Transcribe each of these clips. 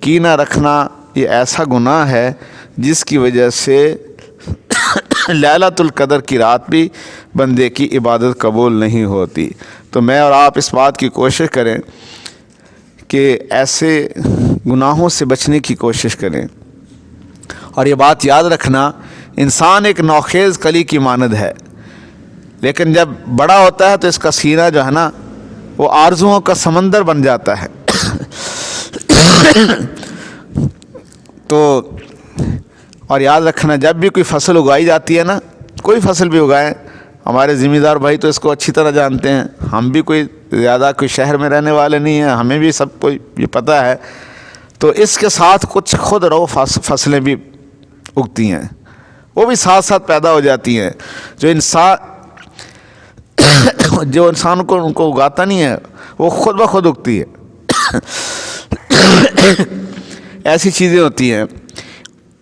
کینہ رکھنا یہ ایسا گناہ ہے جس کی وجہ سے لیلۃ القدر کی رات بھی بندے کی عبادت قبول نہیں ہوتی۔ تو میں اور آپ اس بات کی کوشش کریں کہ ایسے گناہوں سے بچنے کی کوشش کریں، اور یہ بات یاد رکھنا، انسان ایک نوخیز کلی کی مانند ہے، لیکن جب بڑا ہوتا ہے تو اس کا سینہ جو ہے نا وہ آرزوؤں کا سمندر بن جاتا ہے۔ تو اور یاد رکھنا، جب بھی کوئی فصل اگائی جاتی ہے نا، کوئی فصل بھی اگائیں، ہمارے ذمہ دار بھائی تو اس کو اچھی طرح جانتے ہیں، ہم بھی کوئی زیادہ کوئی شہر میں رہنے والے نہیں ہیں، ہمیں بھی سب کو یہ پتہ ہے۔ تو اس کے ساتھ کچھ خود رو فصلیں بھی اگتی ہیں، وہ بھی ساتھ ساتھ پیدا ہو جاتی ہیں، جو انسان کو ان کو اگاتا نہیں ہے وہ خود بخود اگتی ہے۔ ایسی چیزیں ہوتی ہیں،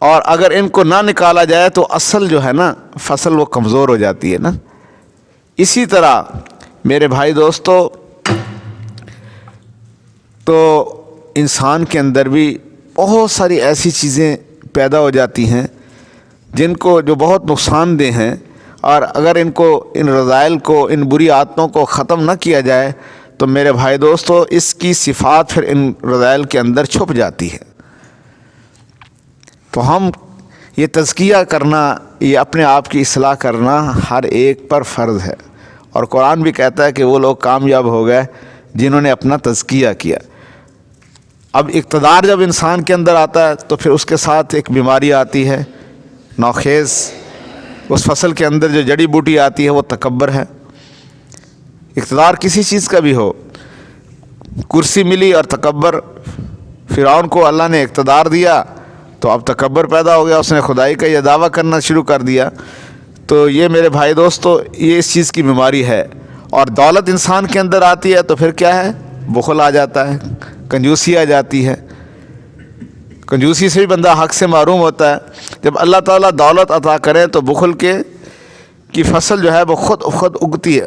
اور اگر ان کو نہ نکالا جائے تو اصل جو ہے نا فصل وہ کمزور ہو جاتی ہے نا۔ اسی طرح میرے بھائی دوستو، تو انسان کے اندر بھی بہت ساری ایسی چیزیں پیدا ہو جاتی ہیں جن کو جو بہت نقصان دہ ہیں، اور اگر ان رذائل کو، ان بری عادتوں کو ختم نہ کیا جائے تو میرے بھائی دوستو اس کی صفات پھر ان رذائل کے اندر چھپ جاتی ہے۔ تو ہم یہ تزکیہ کرنا، یہ اپنے آپ کی اصلاح کرنا ہر ایک پر فرض ہے، اور قرآن بھی کہتا ہے کہ وہ لوگ کامیاب ہو گئے جنہوں نے اپنا تزکیہ کیا۔ اب اقتدار جب انسان کے اندر آتا ہے تو پھر اس کے ساتھ ایک بیماری آتی ہے نوخیز، اس فصل کے اندر جو جڑی بوٹی آتی ہے وہ تکبر ہے۔ اقتدار کسی چیز کا بھی ہو، کرسی ملی اور تکبر، فرعون کو اللہ نے اقتدار دیا تو اب تکبر پیدا ہو گیا، اس نے خدائی کا یہ دعویٰ کرنا شروع کر دیا۔ تو یہ میرے بھائی دوستو یہ اس چیز کی بیماری ہے۔ اور دولت انسان کے اندر آتی ہے تو پھر کیا ہے؟ بخل آ جاتا ہے، کنجوسی آ جاتی ہے، کنجوسی سے بھی بندہ حق سے محروم ہوتا ہے۔ جب اللہ تعالیٰ دولت عطا کرے تو بخل کی فصل جو ہے وہ خود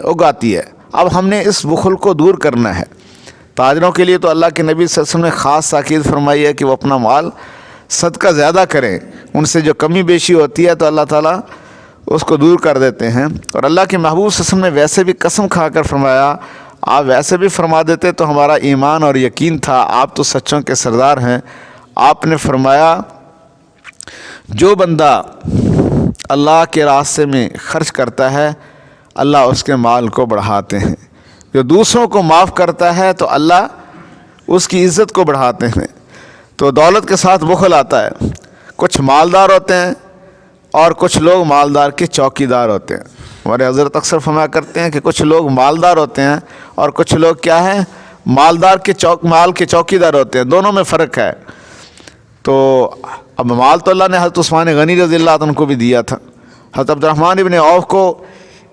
اگاتی ہے۔ اب ہم نے اس بخل کو دور کرنا ہے۔ تاجروں کے لیے تو اللہ کے نبی صلی اللہ علیہ وسلم نے خاص تاکید فرمائی ہے کہ وہ اپنا مال صدقہ زیادہ کریں، ان سے جو کمی بیشی ہوتی ہے تو اللہ تعالیٰ اس کو دور کر دیتے ہیں۔ اور اللہ کے محبوب صلی اللہ علیہ وسلم نے ویسے بھی قسم کھا کر فرمایا، آپ ویسے بھی فرما دیتے تو ہمارا ایمان اور یقین تھا، آپ تو سچوں کے سردار ہیں۔ آپ نے فرمایا جو بندہ اللہ کے راستے میں خرچ کرتا ہے اللہ اس کے مال کو بڑھاتے ہیں، جو دوسروں کو معاف کرتا ہے تو اللہ اس کی عزت کو بڑھاتے ہیں۔ تو دولت کے ساتھ بخل آتا ہے، کچھ مالدار ہوتے ہیں اور کچھ لوگ مالدار کے چوکیدار ہوتے ہیں۔ ہمارے حضرت اکثر فرمایا کرتے ہیں کہ کچھ لوگ مالدار ہوتے ہیں اور کچھ لوگ کیا ہیں؟ مال کے چوکیدار ہوتے ہیں، دونوں میں فرق ہے۔ تو اب مال تو اللہ نے حضرت عثمان غنی رضی اللہ عنہ کو بھی دیا تھا، حضرت عبد الرحمن ابن عوف کو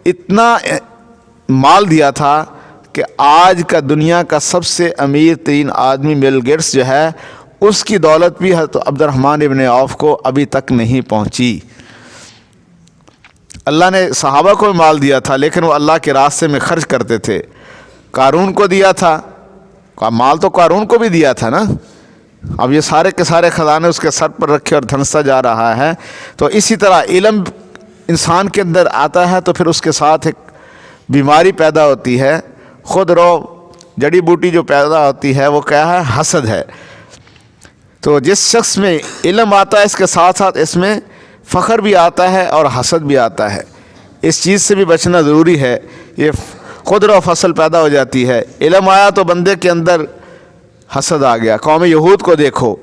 اتنا مال دیا تھا کہ آج کا دنیا کا سب سے امیر ترین آدمی بل گیٹس جو ہے اس کی دولت بھی حضرت عبد الرحمن ابن عوف کو ابھی تک نہیں پہنچی۔ اللہ نے صحابہ کو بھی مال دیا تھا لیکن وہ اللہ کے راستے میں خرچ کرتے تھے۔ قارون کو دیا تھا، مال تو قارون کو بھی دیا تھا نا، اب یہ سارے کے سارے خزانے اس کے سر پر رکھے اور دھنستا جا رہا ہے۔ تو اسی طرح علم انسان کے اندر آتا ہے تو پھر اس کے ساتھ ایک بیماری پیدا ہوتی ہے، خود رو جڑی بوٹی جو پیدا ہوتی ہے وہ کیا ہے؟ حسد ہے۔ تو جس شخص میں علم آتا ہے اس کے ساتھ ساتھ اس میں فخر بھی آتا ہے اور حسد بھی آتا ہے، اس چیز سے بھی بچنا ضروری ہے۔ یہ خود رو فصل پیدا ہو جاتی ہے، علم آیا تو بندے کے اندر حسد آ گیا۔ قوم یہود کو دیکھو،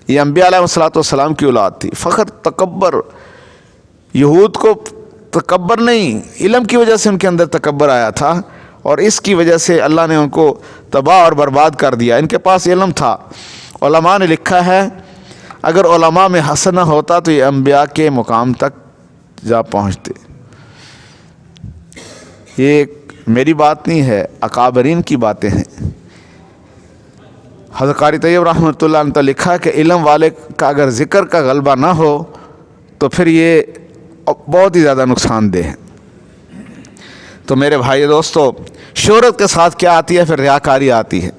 یہ انبیاء علیہ السلام کی اولاد تھی، فخر تکبر، یہود کو تکبر نہیں، علم کی وجہ سے ان کے اندر تکبر آیا تھا اور اس کی وجہ سے اللہ نے ان کو تباہ اور برباد کر دیا۔ ان کے پاس علم تھا، علماء نے لکھا ہے اگر علماء میں حسد نہ ہوتا تو یہ انبیاء کے مقام تک جا پہنچتے۔ یہ میری بات نہیں ہے، اکابرین کی باتیں ہیں۔ حضرت قاری طیب رحمۃ اللہ عنہ لکھا کہ علم والے کا اگر ذکر کا غلبہ نہ ہو تو پھر یہ بہت ہی زیادہ نقصان دہ ہے۔ تو میرے بھائی دوستو، شہرت کے ساتھ کیا آتی ہے؟ پھر ریاکاری آتی ہے۔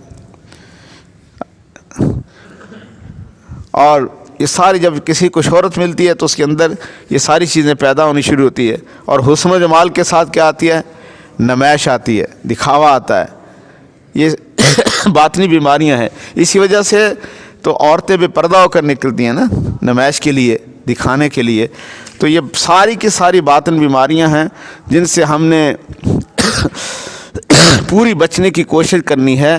اور یہ ساری جب کسی کو شہرت ملتی ہے تو اس کے اندر یہ ساری چیزیں پیدا ہونی شروع ہوتی ہے، اور حسن و جمال کے ساتھ کیا آتی ہے؟ نمائش آتی ہے، دکھاوا آتا ہے، یہ باطنی بیماریاں ہیں۔ اسی وجہ سے تو عورتیں بے پردہ ہو کر نکلتی ہیں نا نمائش کے لیے، دکھانے کے لیے۔ تو یہ ساری کی ساری باطن بیماریاں ہیں جن سے ہم نے پوری بچنے کی کوشش کرنی ہے،